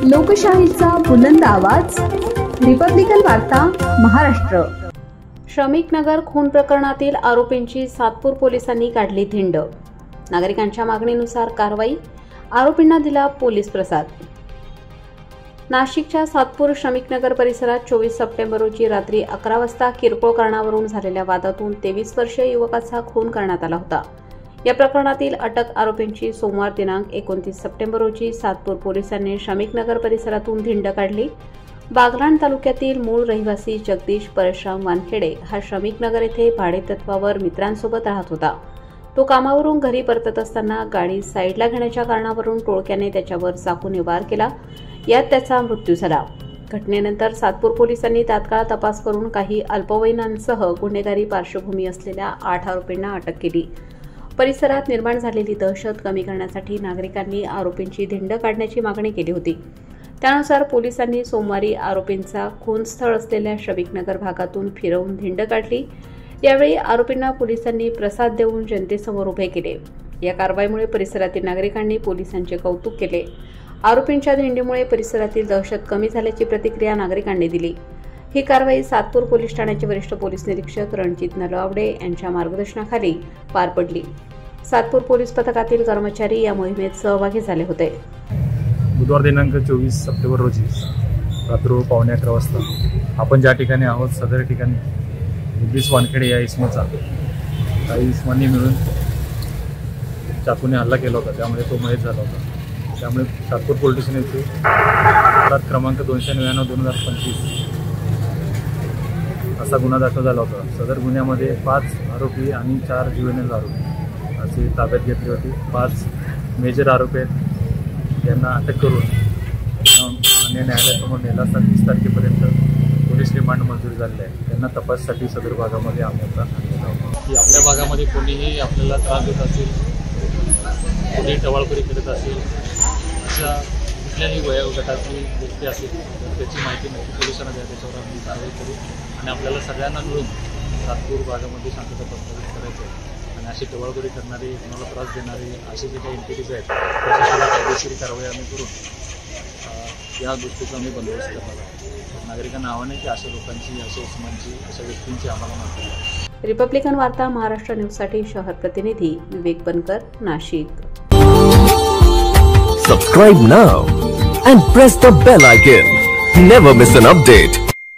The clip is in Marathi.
लोकशाहीचा बुलंद आवाज, रिपब्लिकन वार्ता महाराष्ट्र। श्रमिक नगर खून प्रकरणातील आरोपींची सातपूर पोलिसांनी काढली धिंड। नागरिकांच्या मागणीनुसार कारवाई, आरोपींना दिला पोलीस प्रसाद। नाशिकच्या सातपूर श्रमिक नगर परिसरात 24 सप्टेंबर रोजी रात्री 11 वाजता किरकोळ कारणावरून झालेल्या वादातून 23 वर्षीय युवकाचा खून करण्यात आला होता। या प्रकरणातील अटक आरोपींची सोमवार दिनांक 29 सप्टेंबर रोजी सातपूर पोलिसांनी श्रमिक नगर परिसरातून धिंड काढली। बागलाण तालुक्यातील मूळ रहिवासी जगदीश परशुराम वानखेडे हा श्रमिक नगर येथे भाडेतत्वावर मित्रांसोबत राहत होता। तो कामावरून घरी परतत असताना गाडी साईडला घेण्याच्या कारणावरून टोळक्याने त्याच्यावर चाकूने वार केला। यात त्याचा मृत्यू झाला। घटनेनंतर सातपूर पोलिसांनी तात्काळ तपास करून काही अल्पवयीनांसह गुन्हेगारी पार्श्वभूमी असलेल्या 8 आरोपींना अटक केली। परिसरात निर्माण झालेली दहशत कमी करण्यासाठी नागरिकांनी आरोपींची धिंड काढण्याची मागणी केली होती। त्यानुसार पोलिसांनी सोमवारी आरोपींचा खूनस्थळ असलेल्या श्रमिकनगर भागातून फिरवून धिंड काढली। यावेळी आरोपींना पोलिसांनी प्रसाद देऊन जनतेसमोर उभे केले। या कारवाईमुळे परिसरातील नागरिकांनी पोलिसांचे कौतुक केले। आरोपींच्या धिंडीमुळे परिसरातील दहशत कमी झाल्याची प्रतिक्रिया नागरिकांनी दिली। ही कारवाई सातपूर पोलीस ठाण्याचे वरिष्ठ पोलीस निरीक्षक रणजित नलवडे यांच्या मार्गदर्शनाखाली पार पडली। सातपूर पोलीस पथकातील कर्मचारी या मोहिमेत सहभागी झाले होते। बुधवार दिनांक 24 सप्टेंबर रोजी रात्री 11:15 वाजता आपण ज्या ठिकाणी आहोत सदर ठिकाणी जगदीश वानखेडे या इसमाचा काही इसमांनी मिळून चाकूने हल्ला केला होता, त्यामुळे तो मयत झाला होता। त्यामुळे सातपूर पोलीस स्टेशन येथे अपराध क्रमांक 299/2025 असा गुन्हा दाखल झाला होता। सदर गुन्ह्यामध्ये 5 आरोपी आणि 4 ज्युव्हेनाइल आरोपी असे ताब्यात घेतले होते। 5 मेजर आरोपी आहेत, यांना अटक करून मान्य न्यायालयासमोर नेला असता 30 तारखेपर्यंत पोलीस रिमांड मंजूर झालेले आहे। त्यांना तपासासाठी सदर भागामध्ये आणण्यात आलेला होता। की आपल्या भागामध्ये कोणीही आपल्याला त्रास देत असेल, कोणी टवाळखोरी करत असेल, अशा कुठल्याही वयोगटातली व्यक्ती असेल तर त्याची माहिती नक्की पोलिसांना द्या, त्याच्यावर आम्ही कारवाई करू आणि आपल्याला सगळ्यांना मिळून सातपूर भागामध्ये शांतता प्रस्थापित करायचं आहे। आणि अशी टवाळखोरी करणारे, कोणाला त्रास देणारे असे जे काही एंटिटीज आहेत त्याच्यासुद्धा कायदेशीर कारवाई आम्ही करून या गोष्टीचा आम्ही बंदोबस्त करणार आहोत। नागरिकांना आव्हान आहे की अशा लोकांची, अशा इसमांची, अशा व्यक्तींची आम्हाला माहिती द्या। रिपब्लिकन वार्ता महाराष्ट्र न्यूजसाठी शहर प्रतिनिधी विवेक बनकर, Nashik. Subscribe now and press the bell icon. Never miss an update.